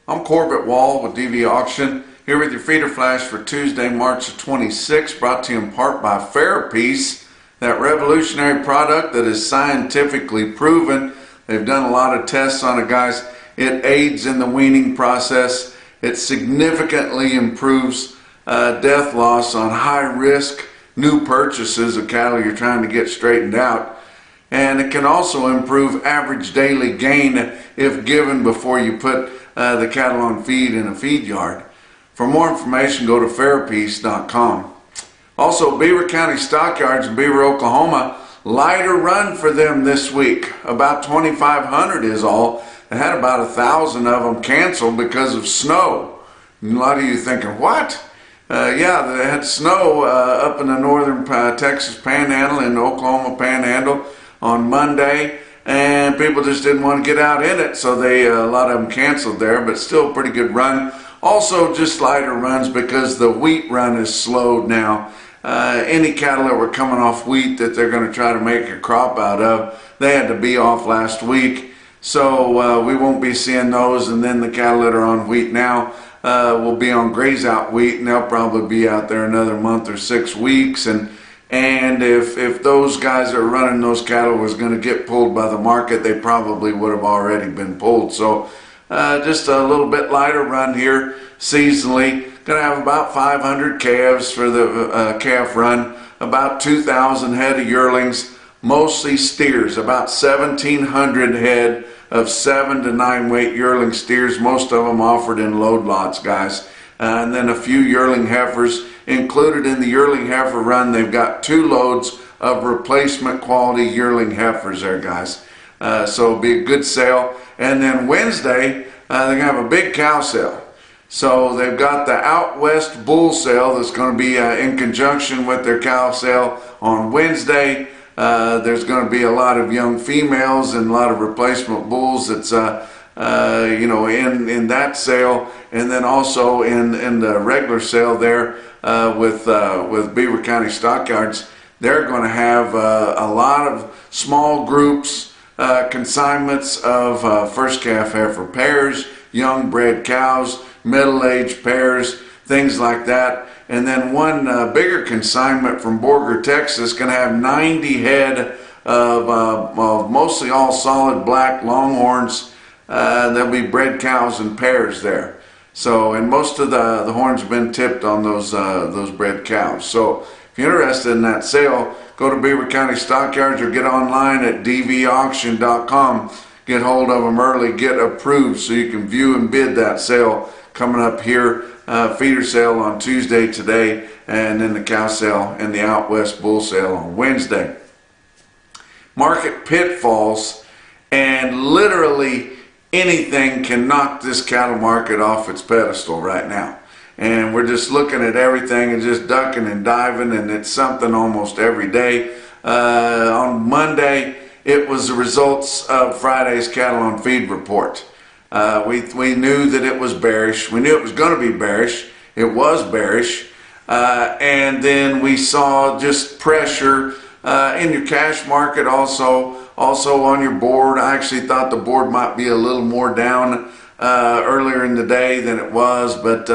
I'm Corbett Wall with DVAuction, here with your feeder flash for Tuesday, March 26th, brought to you in part by Fairpiece, that revolutionary product that is scientifically proven. They've done a lot of tests on it, guys. It aids in the weaning process. It significantly improves death loss on high-risk new purchases of cattle you're trying to get straightened out. And it can also improve average daily gain if given before you put the cattle on feed in a feed yard. For more information, go to fairpiece.com. Also, Beaver County Stockyards in Beaver, Oklahoma, lighter run for them this week. About 2,500 is all. They had about 1,000 of them canceled because of snow. And a lot of you thinking, what? Yeah, they had snow up in the northern Texas Panhandle and Oklahoma Panhandle on Monday, and people just didn't want to get out in it, so a lot of them canceled there, but still a pretty good run. Also just lighter runs because the wheat run is slowed now. Any cattle that were coming off wheat that they're going to try to make a crop out of, they had to be off last week, so we won't be seeing those. And then the cattle that are on wheat now will be on graze out wheat, and they'll probably be out there another month or 6 weeks. And if those guys that are running those cattle was going to get pulled by the market, they probably would have already been pulled. So just a little bit lighter run here seasonally. Going to have about 500 calves for the calf run, about 2,000 head of yearlings, mostly steers, about 1,700 head of 7 to 9 weight yearling steers, most of them offered in load lots, guys. And then a few yearling heifers. Included in the yearling heifer run, they've got 2 loads of replacement quality yearling heifers there, guys. So it'll be a good sale. And then Wednesday, they're going to have a big cow sale. So they've got the Out West bull sale that's going to be in conjunction with their cow sale on Wednesday. There's going to be a lot of young females and a lot of replacement bulls that's you know, in that sale, and then also in the regular sale there with Beaver County Stockyards. They're going to have a lot of small groups, consignments of first calf heifer pairs, young bred cows, middle-aged pairs, things like that. And then one bigger consignment from Borger, Texas, going to have 90 head of mostly all solid black longhorns. There'll be bred cows and pairs there. So, and most of the horns have been tipped on those bred cows. So if you're interested in that sale, go to Beaver County Stockyards or get online at DVAuction.com. Get hold of them early, get approved so you can view and bid that sale coming up here. Feeder sale on Tuesday today, and then the cow sale and the Out West bull sale on Wednesday. Market Pitfalls, and literally anything can knock this cattle market off its pedestal right now. And we're just looking at everything and just ducking and diving, and it's something almost every day. On Monday, it was the results of Friday's cattle on feed report. We knew that it was bearish. We knew it was going to be bearish. It was bearish. And then we saw just pressure in your cash market, also on your board. I actually thought the board might be a little more down earlier in the day than it was, but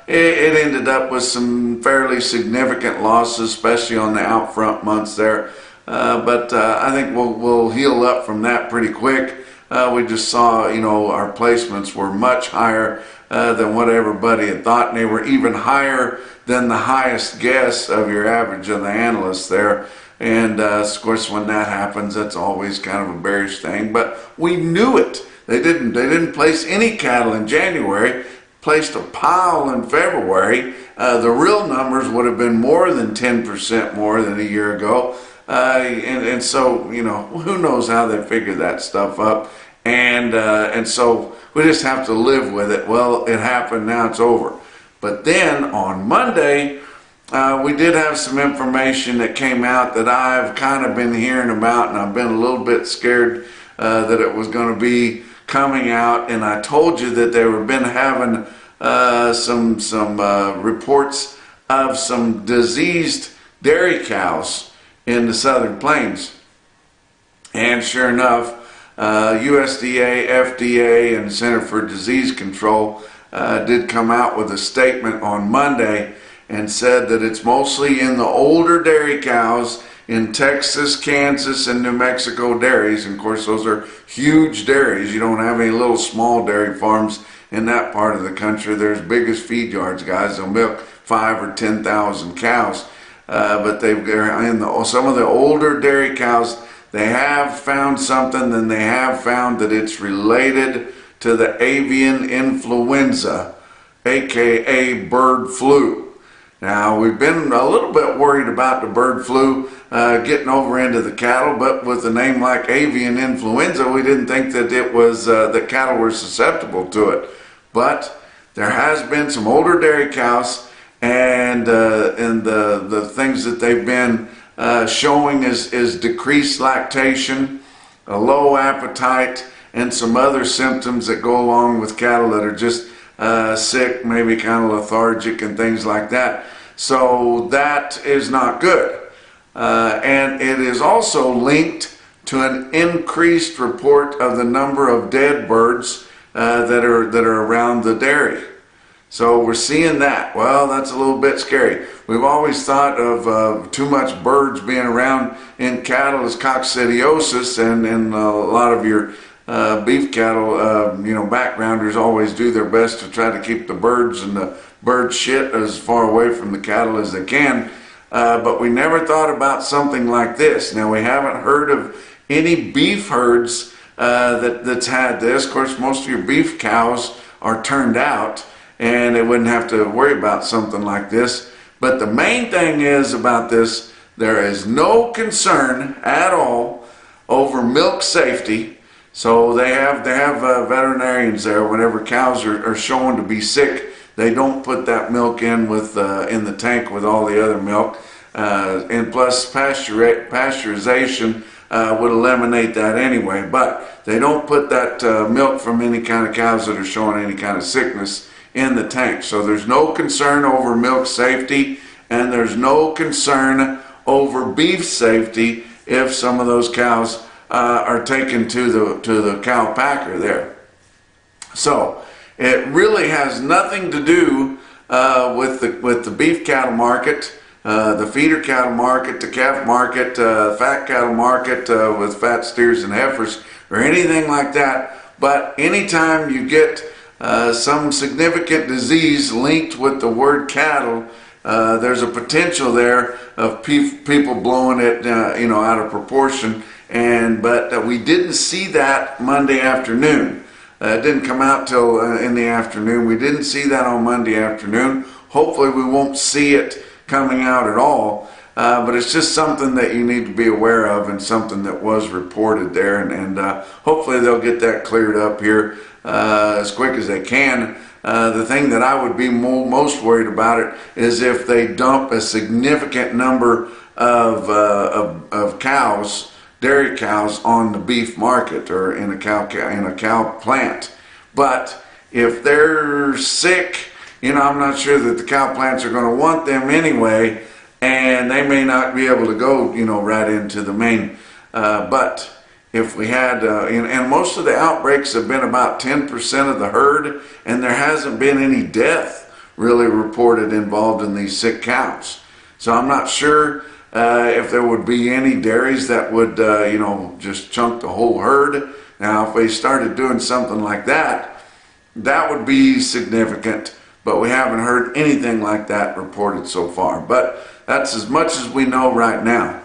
it ended up with some fairly significant losses, especially on the out front months there. But I think we'll heal up from that pretty quick. We just saw, you know, our placements were much higher than what everybody had thought, and they were even higher than the highest guess of your average of the analysts there. And of course, when that happens, that's always kind of a bearish thing. But we knew it. They didn't place any cattle in January. Placed a pile in February. The real numbers would have been more than 10% more than a year ago. And so, you know, who knows how they figure that stuff up. And so we just have to live with it. Well, it happened, now it's over. But then on Monday, we did have some information that came out that I've kind of been hearing about, and I've been a little bit scared that it was going to be coming out. And I told you that they were been having some reports of some diseased dairy cows in the Southern Plains. And sure enough, USDA, FDA, and Center for Disease Control did come out with a statement on Monday and said that it's mostly in the older dairy cows in Texas, Kansas, and New Mexico dairies. And of course, those are huge dairies. You don't have any little small dairy farms in that part of the country. There's biggest feed yards, guys. They'll milk 5,000 or 10,000 cows. But they're in some of the older dairy cows. They have found something, and they have found that it's related to the avian influenza, aka bird flu. Now, we've been a little bit worried about the bird flu getting over into the cattle, but with a name like avian influenza, we didn't think that it was that cattle were susceptible to it. But there has been some older dairy cows, and the things that they've been showing is decreased lactation, a low appetite, and some other symptoms that go along with cattle that are just sick, maybe kind of lethargic and things like that. So that is not good. And it is also linked to an increased report of the number of dead birds that are around the dairy. So we're seeing that. Well, that's a little bit scary. We've always thought of too much birds being around in cattle as coccidiosis, and a lot of your beef cattle, backgrounders always do their best to try to keep the birds and the bird shit as far away from the cattle as they can. But we never thought about something like this. Now, we haven't heard of any beef herds that's had this. Of course, most of your beef cows are turned out, and they wouldn't have to worry about something like this. But the main thing is about this, there is no concern at all over milk safety. So they have veterinarians there. Whenever cows are shown to be sick, they don't put that milk in in the tank with all the other milk. And plus pasteurization would eliminate that anyway. But they don't put that milk from any kind of cows that are showing any kind of sickness in the tank. So there's no concern over milk safety, and there's no concern over beef safety if some of those cows are taken to the cow packer there. So it really has nothing to do with the beef cattle market, the feeder cattle market, the calf market, fat cattle market with fat steers and heifers, or anything like that. But anytime you get some significant disease linked with the word cattle, there's a potential there of people blowing it out of proportion. But we didn't see that Monday afternoon. It didn't come out till in the afternoon. We didn't see that on Monday afternoon. Hopefully we won't see it coming out at all. But it's just something that you need to be aware of, and something that was reported there. And hopefully they'll get that cleared up here as quick as they can. The thing that I would be most worried about it is if they dump a significant number of cows, dairy cows, on the beef market or in a cow plant. But if they're sick, I'm not sure that the cow plants are going to want them anyway, and they may not be able to go right into the main. But if we had, and most of the outbreaks have been about 10% of the herd, and there hasn't been any death really reported involved in these sick cows. So I'm not sure if there would be any dairies that would, just chunk the whole herd. Now, if we started doing something like that, that would be significant, but we haven't heard anything like that reported so far. But that's as much as we know right now.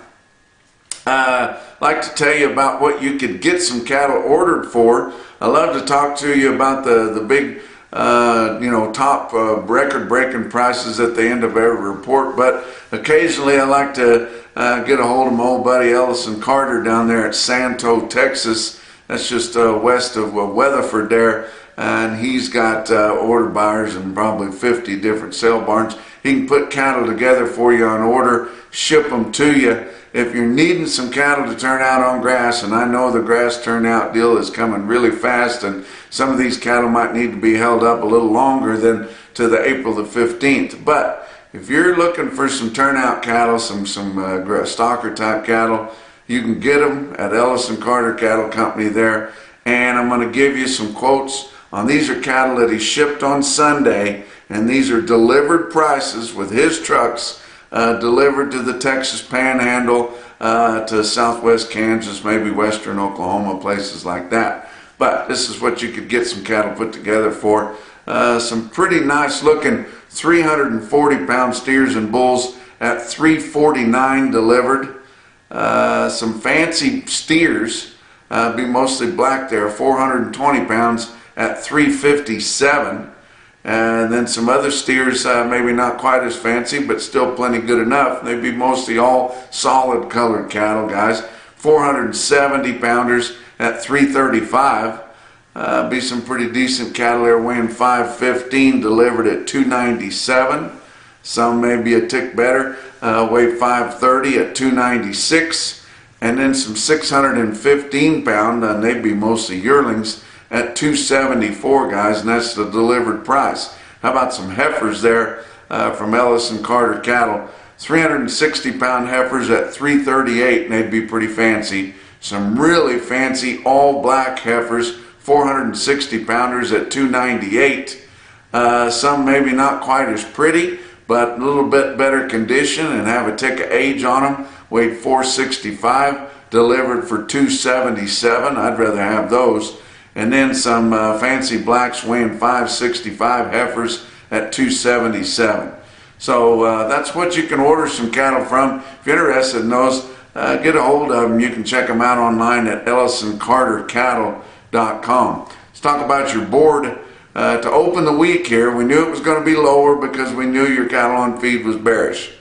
I'd like to tell you about what you could get some cattle ordered for. I love to talk to you about the big, top record-breaking prices at the end of every report. But occasionally I like to get a hold of my old buddy Ellison Carter down there at Santo, Texas. That's just west of Weatherford there. And he's got order buyers in probably 50 different sale barns. He can put cattle together for you on order, ship them to you. If you're needing some cattle to turn out on grass, and I know the grass turnout deal is coming really fast, and some of these cattle might need to be held up a little longer than to the April the 15th. But if you're looking for some turnout cattle, some stocker type cattle, You can get them at Ellis and Carter Cattle Company there. And I'm going to give you some quotes on these are cattle that he shipped on Sunday, and these are delivered prices with his trucks delivered to the Texas Panhandle, to southwest Kansas, maybe western Oklahoma, places like that. But this is what you could get some cattle put together for. Some pretty nice looking 340-pound steers and bulls at $349 delivered. Some fancy steers, be mostly black there, 420 pounds at $357. And then some other steers, maybe not quite as fancy, but still plenty good enough. They'd be mostly all solid colored cattle, guys. 470 pounders at $335. Be some pretty decent cattle there, weighing 515, delivered at $297. Some may be a tick better, weigh 530 at $296. And then some 615 pound, and they'd be mostly yearlings, at $274, guys, and that's the delivered price. How about some heifers there from Ellis and Carter Cattle? 360-pound heifers at $338, and they'd be pretty fancy. Some really fancy all-black heifers, 460-pounders at $298. Some maybe not quite as pretty, but a little bit better condition and have a tick of age on them. Weighed 465, delivered for $277. I'd rather have those. And then some fancy blacks weighing 565, heifers at $277. So that's what you can order some cattle from. If you're interested in those, get a hold of them. You can check them out online at ellisandcartercattle.com. Let's talk about your board. To open the week here, we knew it was going to be lower because we knew your cattle on feed was bearish.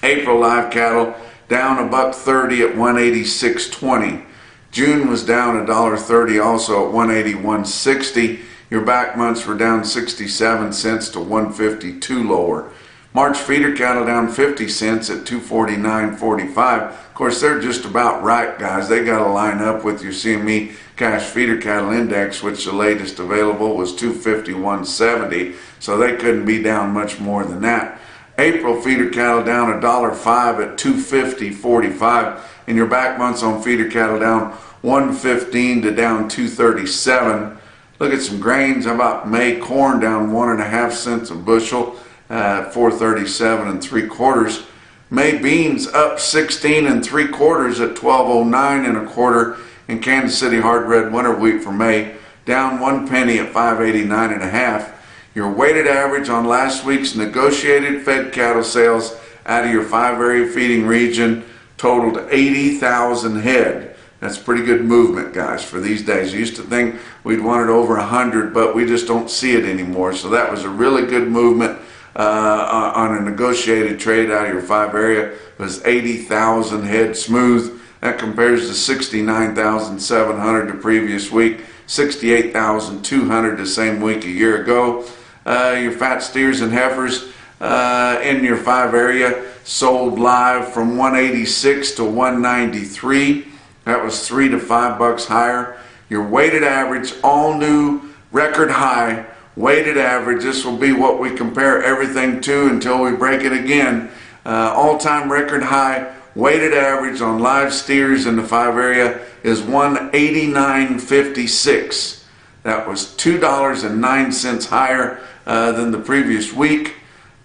April live cattle down $1.30 at $186.20. June was down $1.30 also at $181.60. Your back months were down 67 cents to $152 lower. March feeder cattle down 50 cents at $249.45. Of course, they're just about right, guys. They got to line up with your CME cash feeder cattle index, which the latest available was 251.70. So they couldn't be down much more than that. April feeder cattle down $1.05 at $250.45. And your back months on feeder cattle down 115 to down 237. Look at some grains. How about May corn down 1.5 cents a bushel at 437 3/4. May beans up 16 3/4 at 1209 1/4. And Kansas City hard red winter wheat for May down 1 penny at 589 1/2. Your weighted average on last week's negotiated fed cattle sales out of your 5-area feeding region totaled 80,000 head. That's pretty good movement, guys, for these days. I used to think we'd want it over 100, but we just don't see it anymore. So that was a really good movement on a negotiated trade out of your 5-area. It was 80,000 head smooth. That compares to 69,700 the previous week, 68,200 the same week a year ago. Your fat steers and heifers in your 5-area sold live from 186 to 193. That was $3 to $5 higher. Your weighted average, all new record high weighted average. This will be what we compare everything to until we break it again. All-time record high weighted average on live steers in the 5-area is 189.56. That was $2.09 higher than the previous week.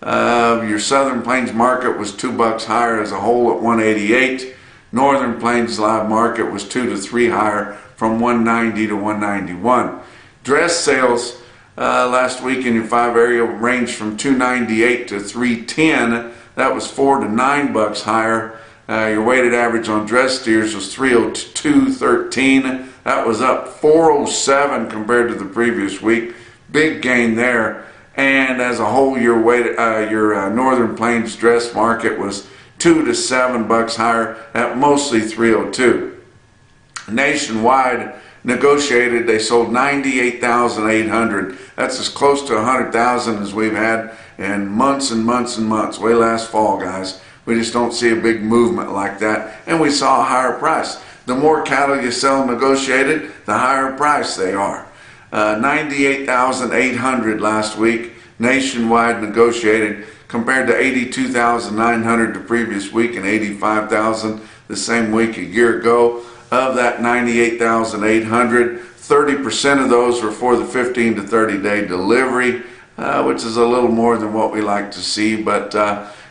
Your Southern Plains market was $2 higher as a whole at 188. Northern Plains live market was 2 to 3 higher from 190 to 191. Dress sales last week in your 5-area ranged from 298 to 310. That was $4 to $9 higher. Your weighted average on dress steers was 302.13. That was up 407 compared to the previous week. Big gain there. And as a whole, your Northern Plains dress market was $2 to $7 higher at mostly 302. Nationwide negotiated, they sold 98,800. That's as close to 100,000 as we've had in months and months and months. Way last fall, guys. We just don't see a big movement like that, and we saw a higher price. The more cattle you sell negotiated, the higher price they are. 98,800 last week, nationwide negotiated, compared to 82,900 the previous week and 85,000 the same week a year ago. Of that 98,800, 30% of those were for the 15 to 30 day delivery, which is a little more than what we like to see. But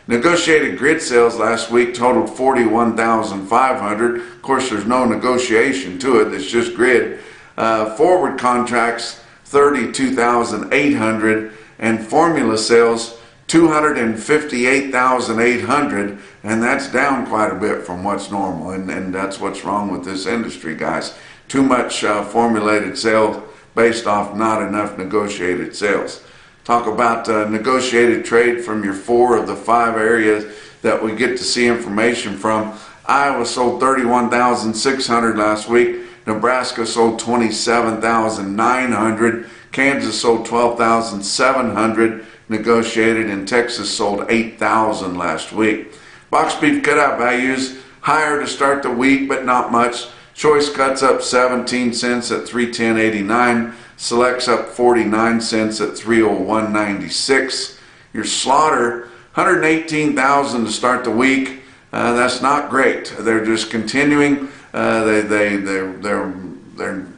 negotiated grid sales last week totaled 41,500. Of course, there's no negotiation to it, it's just grid. Forward contracts 32,800, and formula sales 258,800, and that's down quite a bit from what's normal, and that's what's wrong with this industry, guys. Too much formulated sales based off not enough negotiated sales. Talk about negotiated trade from your 4 of the 5 areas that we get to see information from. Iowa sold 31,600 last week. Nebraska sold 27,900. Kansas sold 12,700 negotiated, and Texas sold 8,000 last week. Box beef cutout values higher to start the week, but not much. Choice cuts up 17 cents at $310.89. Selects up 49 cents at $301.96. Your slaughter 118,000 to start the week. That's not great. They're just continuing. They're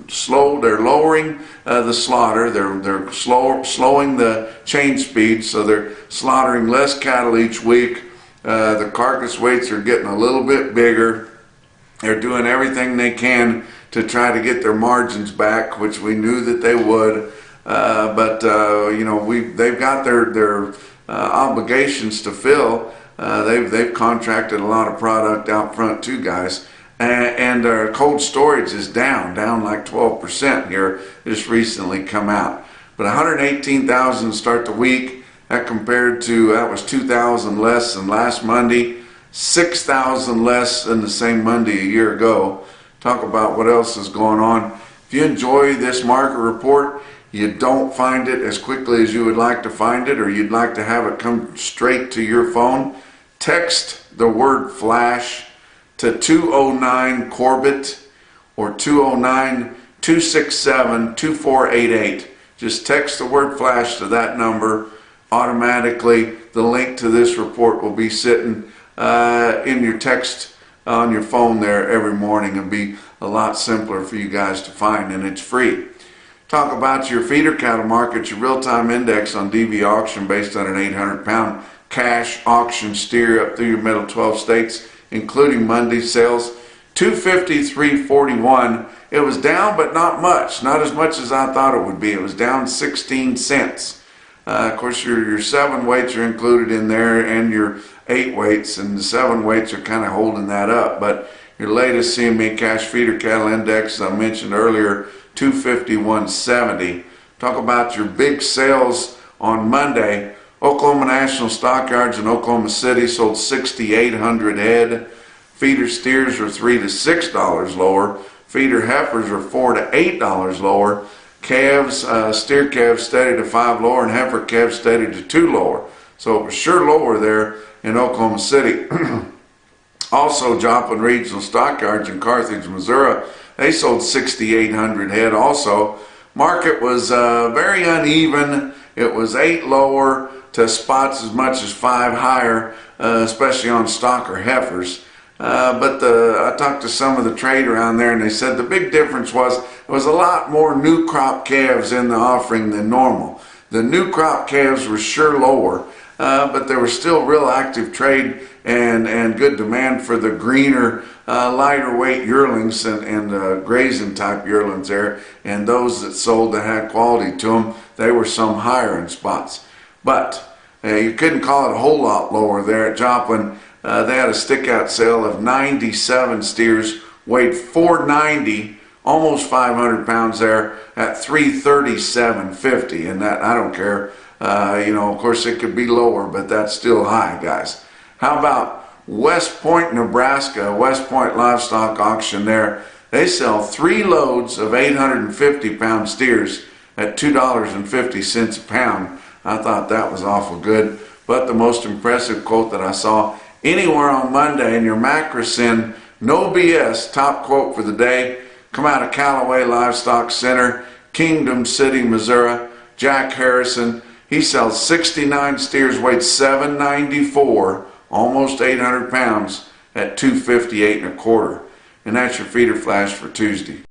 slow. They're lowering the slaughter. They're slowing the change speed, so they're slaughtering less cattle each week. The carcass weights are getting a little bit bigger. They're doing everything they can to try to get their margins back, which we knew that they would. But you know, they've got their obligations to fill. They've contracted a lot of product out front too, guys. And our cold storage is down like 12% here, just recently come out. But 118,000 to start the week. That compared to, that was 2,000 less than last Monday, 6,000 less than the same Monday a year ago. Talk about what else is going on. If you enjoy this market report, you don't find it as quickly as you would like to find it, or you'd like to have it come straight to your phone, text the word flash to 209 Corbett or 209-267-2488. Just text the word flash to that number. Automatically, the link to this report will be sitting in your text on your phone there every morning. It'll be a lot simpler for you guys to find, and it's free. Talk about your feeder cattle market, your real-time index on DVAuction based on an 800-pound cash auction steer up through your middle 12 states, including Monday sales, 253.41. It was down, but not much. Not as much as I thought it would be. It was down 16 cents. Of course, your 7 weights are included in there, and your 8 weights, and the 7 weights are kind of holding that up. But your latest CME cash feeder cattle index, as I mentioned earlier, 251.70. Talk about your big sales on Monday. Oklahoma National Stockyards in Oklahoma City sold 6,800 head. Feeder steers are $3 to $6 lower. Feeder heifers are $4 to $8 lower. Calves, steer calves steady to 5 lower, and heifer calves steady to 2 lower. So it was sure lower there in Oklahoma City. Also, Joplin Regional Stockyards in Carthage, Missouri, they sold 6,800 head also. Market was very uneven. It was 8 lower to spots as much as 5 higher, especially on stock or heifers. But I talked to some of the trade around there, and they said the big difference was there was a lot more new crop calves in the offering than normal. The new crop calves were sure lower, but there was still real active trade and good demand for the greener, lighter weight yearlings and grazing type yearlings there, and those that sold that had quality to them, they were some higher in spots. But you couldn't call it a whole lot lower there at Joplin. They had a stick-out sale of 97 steers, weighed 490, almost 500 pounds there at $337.50, and that, I don't care. You know, of course it could be lower, but that's still high, guys. How about West Point, Nebraska, West Point Livestock Auction there? They sell 3 loads of 850-pound steers at $2.50 a pound. I thought that was awful good. But the most impressive quote that I saw anywhere on Monday in your Macrocin, no BS, top quote for the day, come out of Callaway Livestock Center, Kingdom City, Missouri. Jack Harrison, he sells 69 steers, weighed 794, almost 800 pounds, at 258 1/4. And that's your feeder flash for Tuesday.